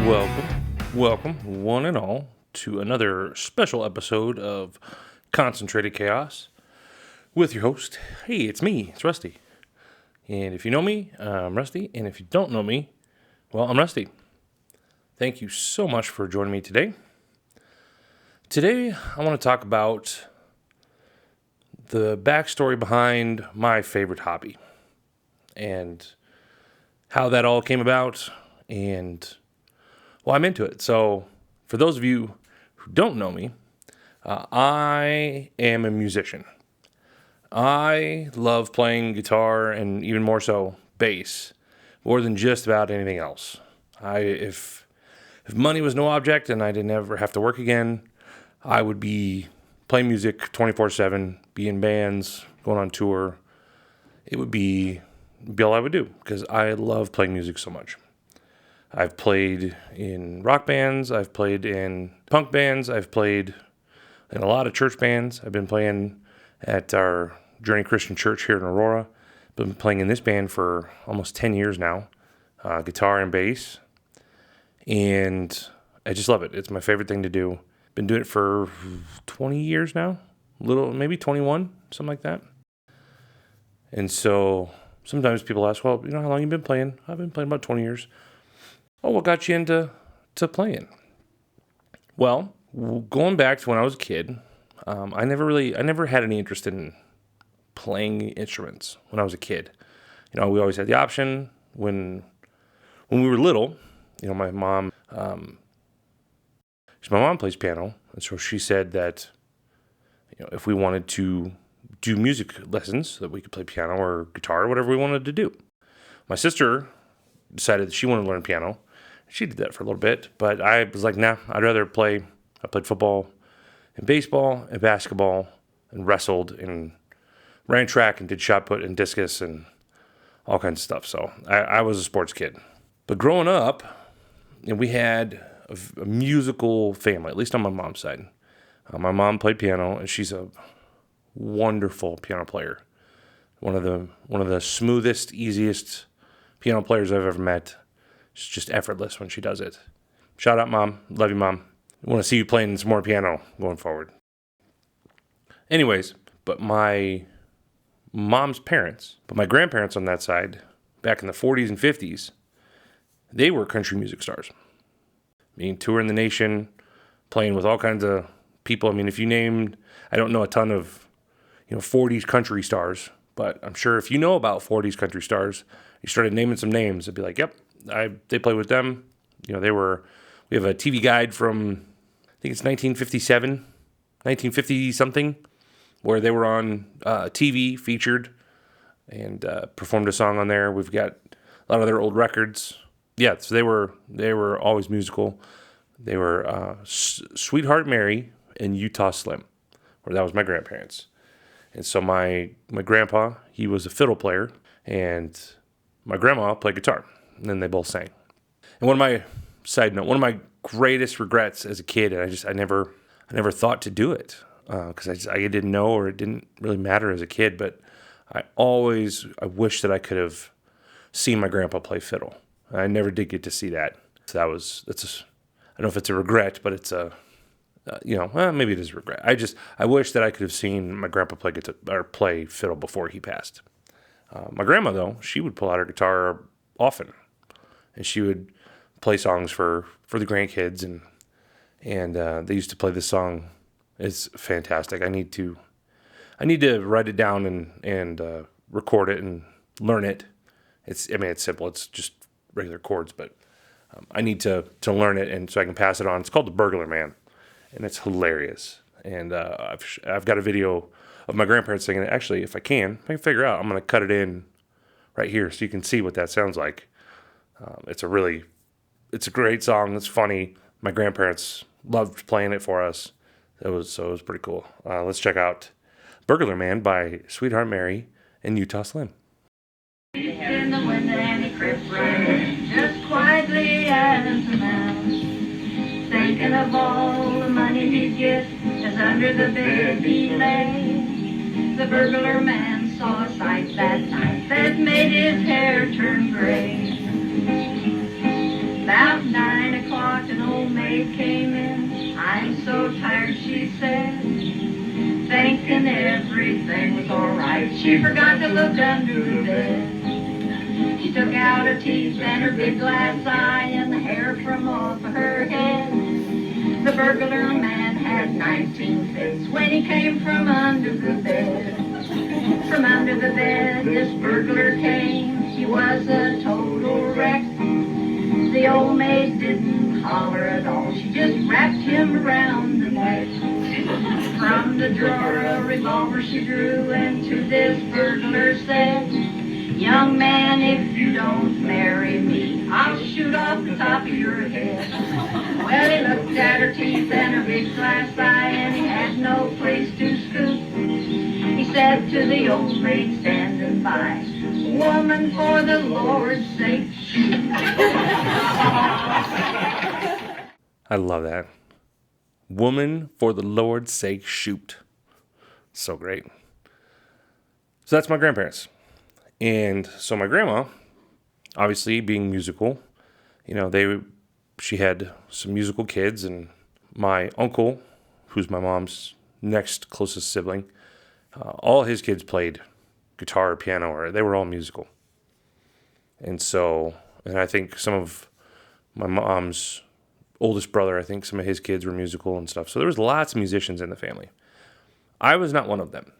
Welcome, one and all, to another special episode of Concentrated Chaos with your host. Hey, it's me, it's Rusty. And if you know me, I'm Rusty. And if you don't know me, well, I'm Rusty. Thank you so much for joining me today. Today, I want to talk about the backstory behind my favorite hobby and how that all came about and why I'm into it. So, for those of you who don't know me, I am a musician. I love playing guitar and even more so bass, more than just about anything else. If money was no object and I didn't ever have to work again, I would be playing music 24/7, be in bands, going on tour. It would be all I would do because I love playing music so much. I've played in rock bands, I've played in punk bands, I've played in a lot of church bands. I've been playing at our Journey Christian Church here in Aurora. Been playing in this band for almost 10 years now, guitar and bass. And I just love it. It's my favorite thing to do. Been doing it for 20 years now, maybe 21, something like that. And so sometimes people ask, well, how long you been playing? I've been playing about 20 years. Oh, what got you into playing? Well, going back to when I was a kid, I never had any interest in playing instruments when I was a kid. We always had the option when we were little. My mom plays piano, and so she said that if we wanted to do music lessons, that we could play piano or guitar or whatever we wanted to do. My sister decided that she wanted to learn piano. She did that for a little bit, but I was like, nah, I'd rather play. I played football and baseball and basketball and wrestled and ran track and did shot put and discus and all kinds of stuff. So I was a sports kid. But growing up, we had a musical family, at least on my mom's side. My mom played piano, and she's a wonderful piano player. One of the smoothest, easiest piano players I've ever met. It's just effortless when she does it. Shout out, Mom. Love you, Mom. I want to see you playing some more piano going forward. Anyways, but my mom's parents, my grandparents on that side, back in the 40s and 50s, they were country music stars. Touring the nation, playing with all kinds of people. If you named, I don't know a ton of, 40s country stars, but I'm sure if you know about 40s country stars, you started naming some names, it'd be like, yep, they played with them. We have a TV guide from, I think it's 1950 something, where they were on TV featured and performed a song on there. We've got a lot of their old records. Yeah, so they were always musical. They were Sweetheart Mary and Utah Slim, or that was my grandparents. And so my grandpa, he was a fiddle player, and my grandma played guitar, and then they both sang. And one of my greatest regrets as a kid, and I never thought to do it because I didn't know, or it didn't really matter as a kid. But I wish that I could have seen my grandpa play fiddle. I never did get to see that. So I don't know if it's a regret, but it's maybe it is a regret. I wish that I could have seen my grandpa play fiddle before he passed. My grandma, though, she would pull out her guitar often, and she would play songs for the grandkids, and they used to play this song. It's fantastic. I need to write it down and record it and learn it. It's simple. It's just regular chords, but I need to learn it, and so I can pass it on. It's called The Burglar Man, and it's hilarious. And I've got a video of my grandparents singing it. Actually, if I can figure out, I'm going to cut it in right here so you can see what that sounds like. It's a great song. It's funny. My grandparents loved playing it for us. It was pretty cool. Let's check out Burglar Man by Sweetheart Mary and Utah Slim. In the window and he crept right, just quietly as a mouse, thinking of all the money he'd get as under the bed he lay. The burglar man saw a sight that night that made his hair turn gray. About 9 o'clock said, thinking everything was alright. She forgot to look under the bed. She took out her teeth and her big glass eye and the hair from off of her head. The burglar man had 19 fits when he came from under the bed. From under the bed this burglar came. He was a total wreck. The old maid didn't holler at all. She just wrapped him around the neck. From the drawer a revolver she drew and to this burglar said, young man, if you don't marry me, I'll shoot off the top of your head. Well, he looked at her teeth and her big glass eye and he had no place to scoot. He said to the old maid standing by, woman, for the Lord's sake, shoot. I love that. Woman, for the Lord's sake, shoot. So great. So that's my grandparents. And so my grandma, obviously being musical, she had some musical kids, and my uncle, who's my mom's next closest sibling, all his kids played guitar or piano, or they were all musical. And I think some of my mom's oldest brother, I think some of his kids were musical and stuff. So there was lots of musicians in the family. I was not one of them.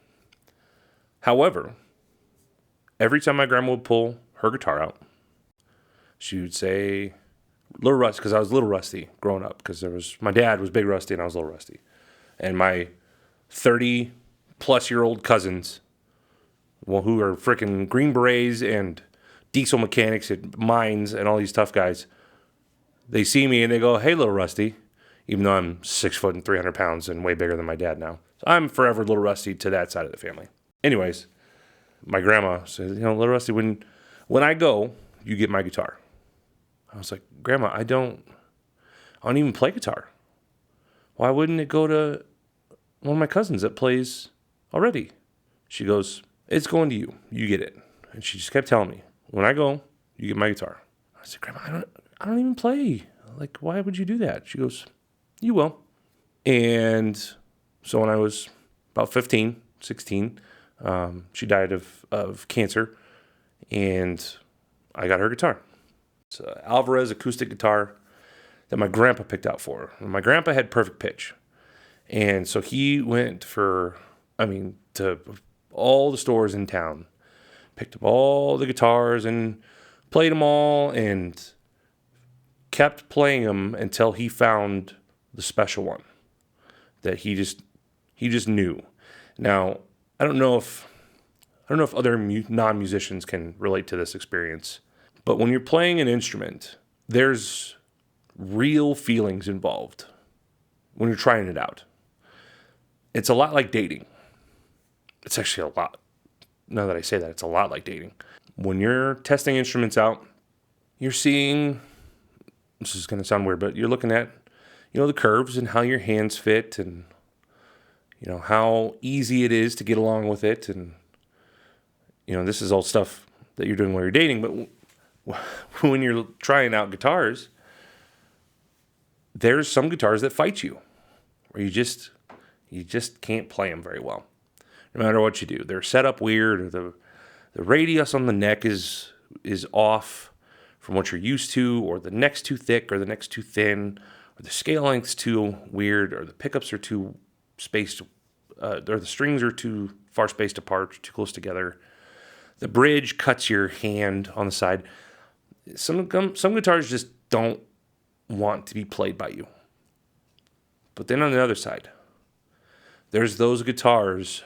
However, every time my grandma would pull her guitar out, she would say, little rusty, because I was a little rusty growing up, because my dad was big rusty and I was a little rusty. And my 30-plus-year-old cousins, who are freaking Green Berets and diesel mechanics at mines and all these tough guys, they see me and they go, hey, little Rusty, even though I'm 6 foot and 300 pounds and way bigger than my dad now. So I'm forever little Rusty to that side of the family. Anyways, my grandma said, little Rusty, when I go, you get my guitar. I was like, Grandma, I don't even play guitar. Why wouldn't it go to one of my cousins that plays already? She goes, it's going to you. You get it. And she just kept telling me, when I go, you get my guitar. I said, Grandma, I don't even play. Like, why would you do that? She goes, you will. And so when I was about 15, 16, she died of cancer, and I got her guitar. It's an Alvarez acoustic guitar that my grandpa picked out for her. And my grandpa had perfect pitch. And so he went to all the stores in town, picked up all the guitars and played them all and kept playing them until he found the special one that he just knew. Now, I don't know if other non-musicians can relate to this experience, but when you're playing an instrument, there's real feelings involved when you're trying it out. It's a lot like dating. It's actually a lot. Now that I say that, it's a lot like dating. When you're testing instruments out, you're seeing, this is going to sound weird, but you're looking at, the curves and how your hands fit and, how easy it is to get along with it. And, this is all stuff that you're doing while you're dating. But when you're trying out guitars, there's some guitars that fight you, where you just can't play them very well, no matter what you do. They're set up weird, or the radius on the neck is off from what you're used to, or the neck's too thick, or the neck's too thin, or the scale length's too weird, or the pickups are too spaced, or the strings are too far spaced apart, too close together. The bridge cuts your hand on the side. Some guitars just don't want to be played by you. But then on the other side, there's those guitars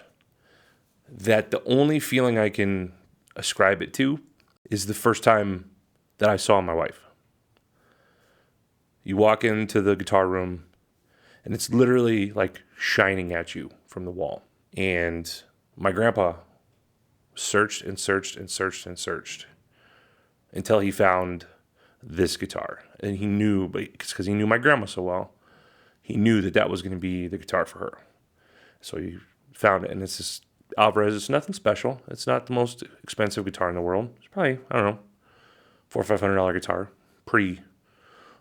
that the only feeling I can ascribe it to is the first time that I saw my wife. You walk into the guitar room, and it's literally like shining at you from the wall. And my grandpa searched and searched and searched and searched until he found this guitar. And he knew, because he knew my grandma so well, he knew that was going to be the guitar for her. So he found it, and it's this Alvarez. It's nothing special. It's not the most expensive guitar in the world. It's probably, I don't know, $400 or $500 guitar. Pretty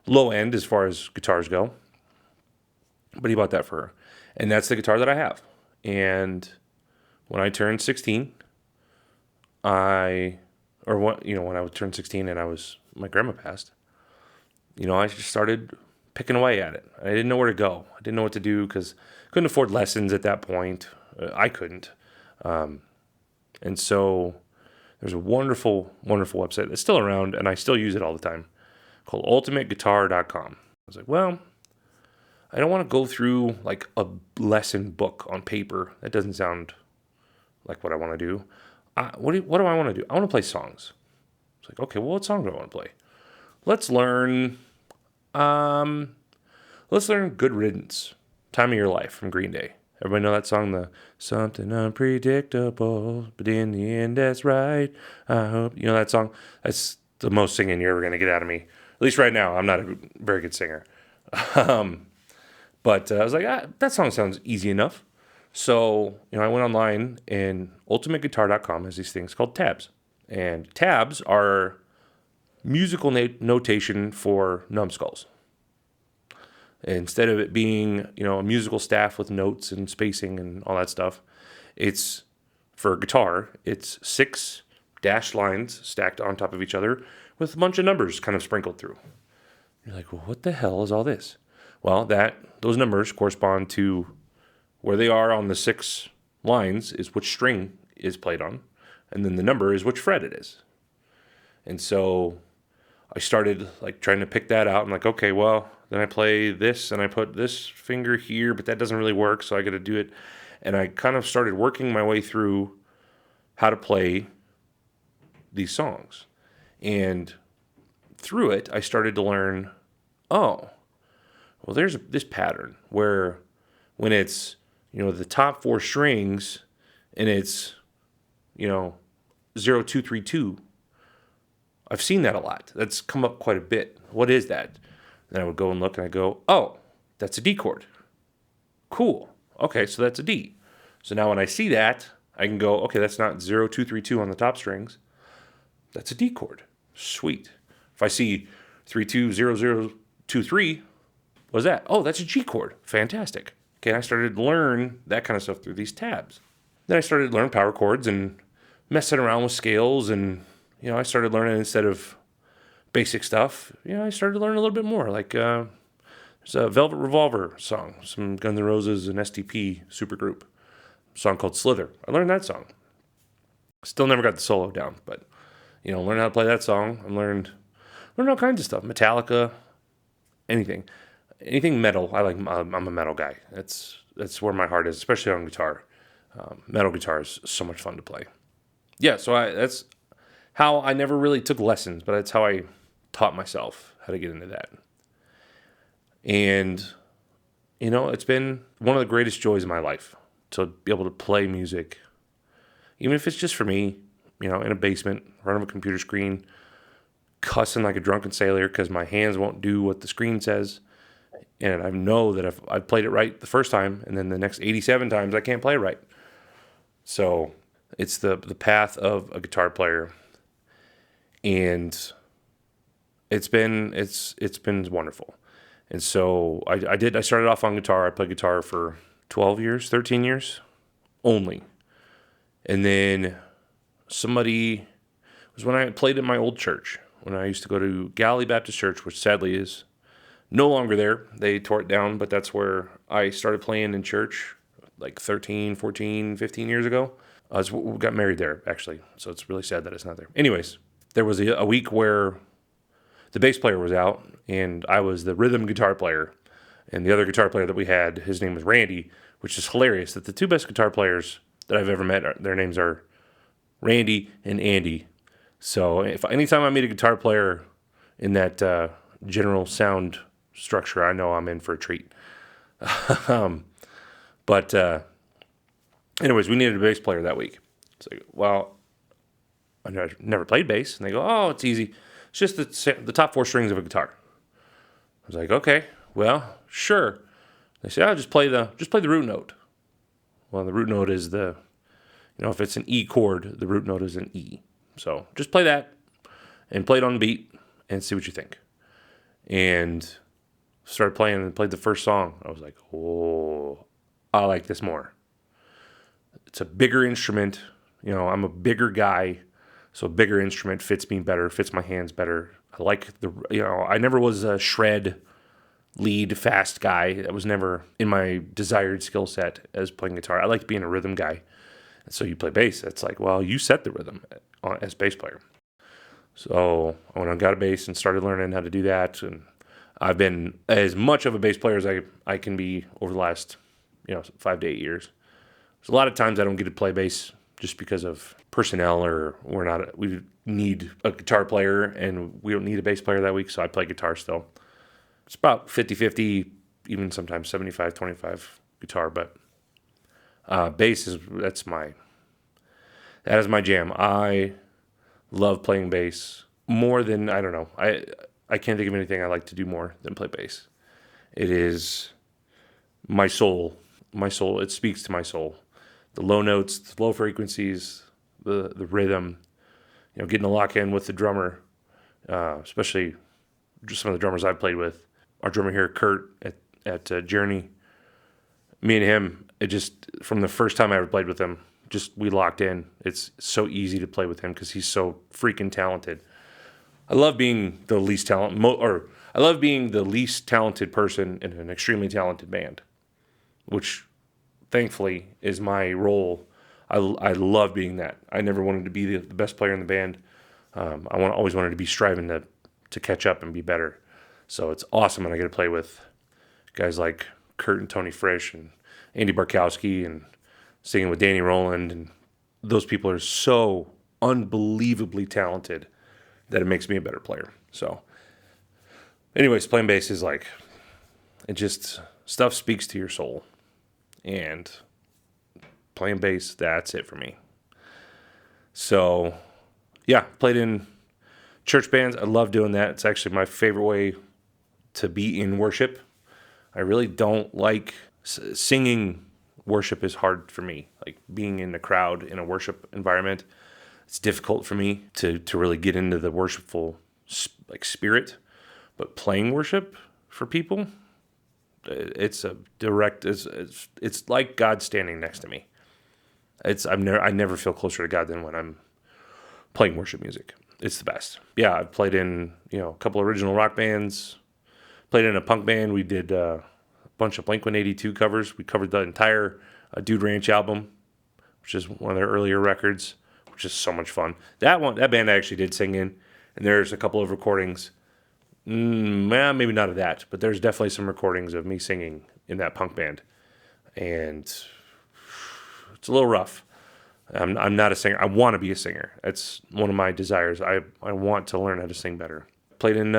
low end as far as guitars go. But he bought that for her. And that's the guitar that I have. And when I turned 16, when I turned 16 and my grandma passed, I just started picking away at it. I didn't know where to go. I didn't know what to do because I couldn't afford lessons at that point. I couldn't. And so there's a wonderful, wonderful website that's still around, and I still use it all the time, called ultimateguitar.com. I was like, well, I don't want to go through like a lesson book on paper. That doesn't sound like what I want to do. What do I want to do? I want to play songs. It's like, okay, well, what song do I want to play? Let's learn Good Riddance, Time of Your Life from Green Day. Everybody know that song, the something unpredictable, but in the end that's right. I hope, that song? That's the most singing you're ever going to get out of me. At least right now, I'm not a very good singer. But I was like, that song sounds easy enough. So, I went online, and ultimateguitar.com has these things called tabs. And tabs are musical notation for numbskulls. Instead of it being, a musical staff with notes and spacing and all that stuff, it's, for guitar, it's 6 dashed lines stacked on top of each other with a bunch of numbers kind of sprinkled through. You're like, well, what the hell is all this? Well, those numbers correspond to where they are on the 6 lines is which string is played on, and then the number is which fret it is. And so I started like trying to pick that out. I'm like, okay, well, then I play this and I put this finger here, but that doesn't really work, so I got to do it. And I kind of started working my way through how to play these songs. And through it, I started to learn, well, there's this pattern where when it's, the top 4 strings and it's, 0, 2, 3, 2, I've seen that a lot. That's come up quite a bit. What is that? Then I would go and look and I go, oh, that's a D chord. Cool. Okay, so that's a D. So now when I see that, I can go, okay, that's not 0, 2, 3, 2 on the top strings. That's a D chord. Sweet. If I see 3, 2, 0, 0, 2, 3, what's that? Oh, that's a G chord. Fantastic. Okay, I started to learn that kind of stuff through these tabs. Then I started to learn power chords and messing around with scales, and I started learning instead of basic stuff. I started to learn a little bit more. Like there's a Velvet Revolver song, some Guns N' Roses and STP supergroup song called Slither. I learned that song. Still never got the solo down, but learned how to play that song. I learned all kinds of stuff. Metallica, anything metal. I'm a metal guy. That's where my heart is, especially on guitar. Metal guitar is so much fun to play. Yeah, so that's how I never really took lessons, but that's how I taught myself how to get into that. And, it's been one of the greatest joys of my life to be able to play music, even if it's just for me, in a basement, in front of a computer screen, cussing like a drunken sailor because my hands won't do what the screen says. And I know that if I played it right the first time, and then the next 87 times I can't play it right. So it's the path of a guitar player. And it's been wonderful. And so I started off on guitar. I played guitar for 12 years, 13 years only. And then it was when I played in my old church, when I used to go to Galilee Baptist Church, which sadly is no longer there. They tore it down, but that's where I started playing in church like 13, 14, 15 years ago. We got married there, actually, so it's really sad that it's not there. Anyways, there was a week where the bass player was out, and I was the rhythm guitar player, and the other guitar player that we had, his name was Randy, which is hilarious that the 2 best guitar players that I've ever met, their names are Randy and Andy. So anytime I meet a guitar player in that general sound structure, I know I'm in for a treat. But anyways, we needed a bass player that week. It's like, well, I never played bass. And they go, oh, it's easy. It's just the top 4 strings of a guitar. I was like, okay, well, sure. They say, just play the root note. Well, the root note is if it's an E chord, the root note is an E. So just play that and play it on the beat and see what you think. And started playing and played the first song, I was like, oh, I like this more. It's a bigger instrument. You know, I'm a bigger guy, so a bigger instrument fits me better, fits my hands better. I like I never was a shred lead fast guy. That was never in my desired skill set as playing guitar. I liked being a rhythm guy. And so you play bass. It's like, well, you set the rhythm as bass player. So I went and got a bass and started learning how to do that. And I've been as much of a bass player as I can be over the last, 5 to 8 years. There's a lot of times I don't get to play bass just because of personnel, or we need a guitar player and we don't need a bass player that week. So I play guitar still. It's about 50-50, even sometimes 75-25 guitar, but bass that is my jam. I love playing bass more than, I don't know. I can't think of anything I like to do more than play bass. It is my soul. My soul. It speaks to my soul. The low notes, the low frequencies, the rhythm. Getting to lock in with the drummer, especially just some of the drummers I've played with. Our drummer here, Kurt, at Journey. Me and him, it just, from the first time I ever played with him, we locked in. It's so easy to play with him because he's so freaking talented. I love being the least talented person in an extremely talented band, which thankfully is my role. I love being that. I never wanted to be the best player in the band. Always wanted to be striving to catch up and be better. So it's awesome when I get to play with guys like Kurt and Tony Frisch and Andy Barkowski and singing with Danny Rowland. And those people are so unbelievably talented that it makes me a better player. So anyways, playing bass is like, it just, stuff speaks to your soul. And playing bass, that's it for me. So yeah, played in church bands. I love doing that. It's actually my favorite way to be in worship. I really don't like singing. Worship is hard for me. Like being in a crowd in a worship environment, it's difficult for me to really get into the worshipful spirit. But playing worship for people, it's like God standing next to me. I never feel closer to God than when I'm playing worship music. It's the best. Yeah, I've played in a couple original rock bands. Played in a punk band. We did a bunch of Blink-182 covers. We covered the entire Dude Ranch album, which is one of their earlier records, which is so much fun. That band I actually did sing in, and there's a couple of recordings. Maybe not of that, but there's definitely some recordings of me singing in that punk band, and it's a little rough. I'm not a singer. I want to be a singer. That's one of my desires. I want to learn how to sing better. Played in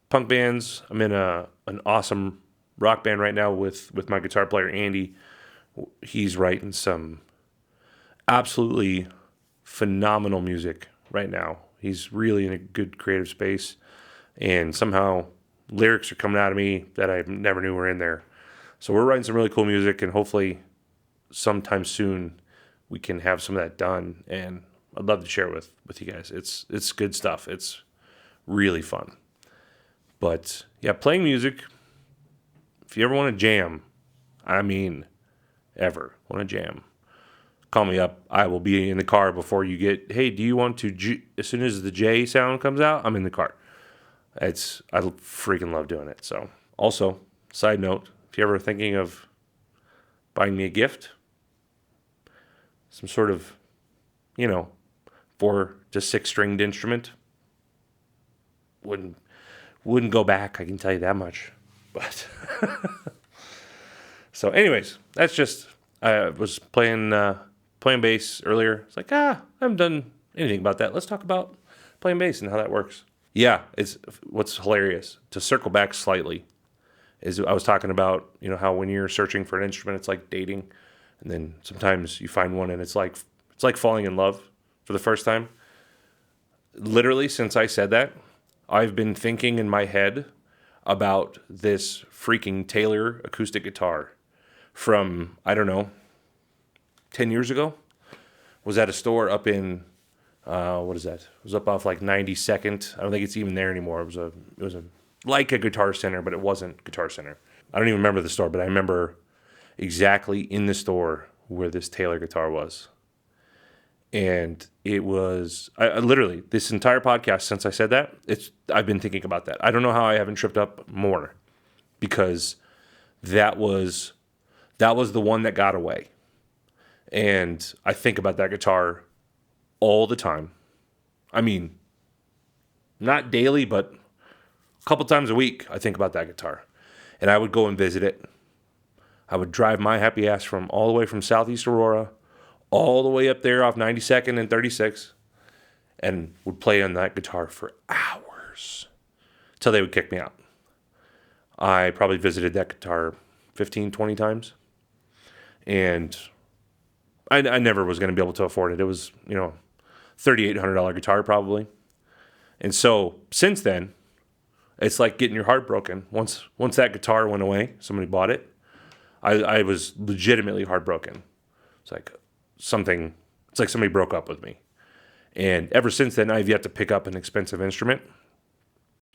punk bands. I'm in an awesome rock band right now with my guitar player Andy. He's writing some absolutely phenomenal music right now. He's really in a good creative space, and somehow lyrics are coming out of me that I never knew were in there. So we're writing some really cool music, and hopefully sometime soon we can have some of that done, and I'd love to share it with you guys. It's good stuff. It's really fun. But yeah, playing music, if you ever want to jam, ever want to jam, call me up. I will be in the car before you get, hey, do you want to, as soon as the J sound comes out, I'm in the car. I freaking love doing it. So also, side note, if you're ever thinking of buying me a gift, some sort of, 4 to 6 stringed instrument, wouldn't go back, I can tell you that much. But so anyways, that's just, I was playing bass earlier. It's like, I haven't done anything about that. Let's talk about playing bass and how that works. Yeah, it's what's hilarious, to circle back slightly, is I was talking about, how when you're searching for an instrument, it's like dating, and then sometimes you find one and it's like falling in love for the first time. Literally, since I said that, I've been thinking in my head about this freaking Taylor acoustic guitar from, 10 years ago. Was at a store up in, what is that? It was up off like 92nd. I don't think it's even there anymore. It was a like a Guitar Center, but it wasn't Guitar Center. I don't even remember the store, but I remember exactly in the store where this Taylor guitar was. And it was, I literally, this entire podcast, since I said that, I've been thinking about that. I don't know how I haven't tripped up more, because that was the one that got away. And I think about that guitar all the time. I mean, not daily, but a couple times a week, I think about that guitar. And I would go and visit it. I would drive my happy ass all the way from Southeast Aurora, all the way up there off 92nd and 36, and would play on that guitar for hours till they would kick me out. I probably visited that guitar 15, 20 times. And I never was going to be able to afford it. It was, $3,800 guitar probably. And so since then, it's like getting your heart broken. Once that guitar went away, somebody bought it, I was legitimately heartbroken. It's like somebody broke up with me. And ever since then, I've yet to pick up an expensive instrument,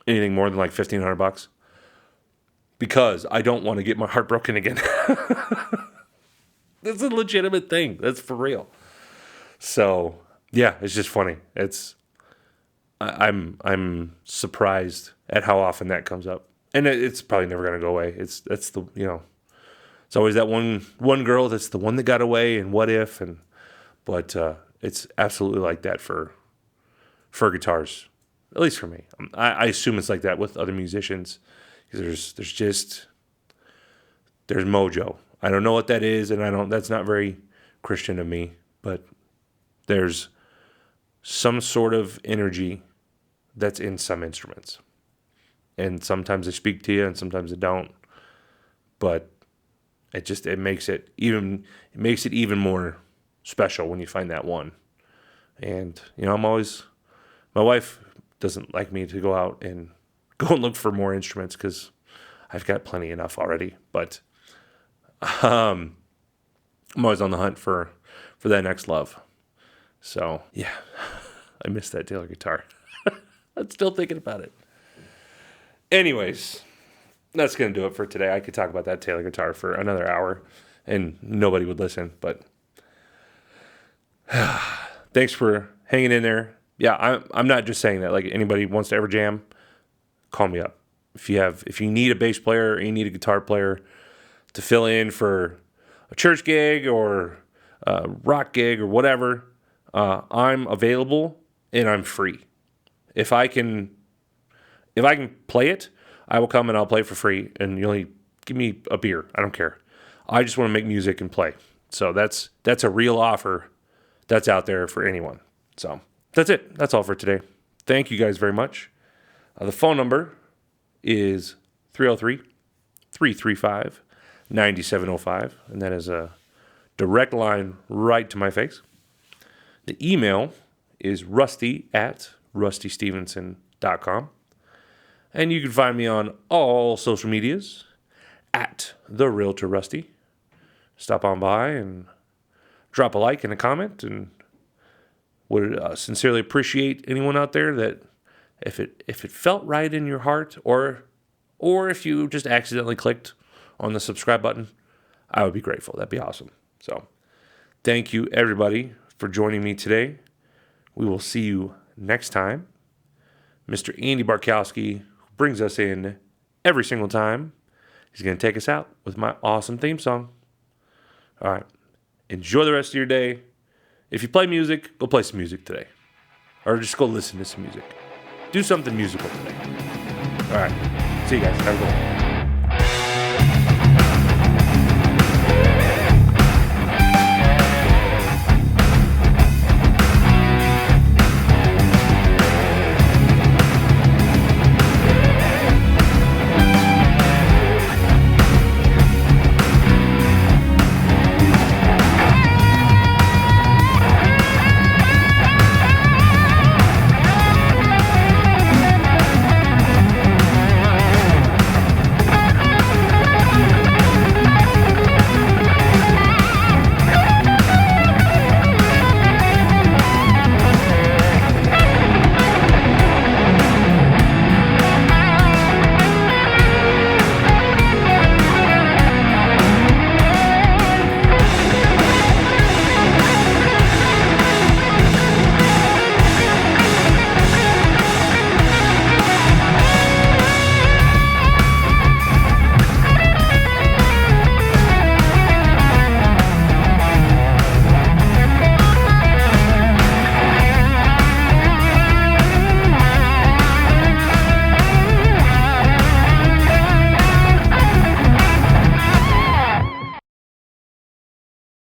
anything more than like $1,500, because I don't want to get my heart broken again. That's a legitimate thing. That's for real. So yeah, it's just funny. I'm surprised at how often that comes up, and it's probably never gonna go away. It's always that one girl that's the one that got away, and what if, but it's absolutely like that for guitars, at least for me. I assume it's like that with other musicians, because there's mojo. I don't know what that is, and that's not very Christian of me, but there's some sort of energy that's in some instruments. And sometimes they speak to you and sometimes they don't. But it makes it even more special when you find that one. And my wife doesn't like me to go out and look for more instruments, because I've got plenty enough already. But I'm always on the hunt for that next love. So yeah, I miss that Taylor guitar. I'm still thinking about it. Anyways, that's going to do it for today. I could talk about that Taylor guitar for another hour and nobody would listen, but thanks for hanging in there. Yeah, I'm not just saying that. Like, anybody wants to ever jam, call me up. If you need a bass player or you need a guitar player to fill in for a church gig or a rock gig or whatever, I'm available and I'm free. If I can play it, I will come and I'll play for free, and you only give me a beer. I don't care. I just want to make music and play. So that's a real offer that's out there for anyone. So that's it. That's all for today. Thank you guys very much. The phone number is 303-335-9705, and that is a direct line right to my face. The email is rusty@rustystevenson.com. And you can find me on all social medias at The Realtor Rusty. Stop on by and drop a like and a comment, and would sincerely appreciate anyone out there that if it felt right in your heart, or if you just accidentally clicked on the subscribe button, I would be grateful. That'd be awesome. So thank you, everybody, for joining me today. We will see you next time. Mr. Andy Barkowski, who brings us in every single time, he's going to take us out with my awesome theme song. All right. Enjoy the rest of your day. If you play music, go play some music today. Or just go listen to some music. Do something musical today. All right. See you guys. Have a good one.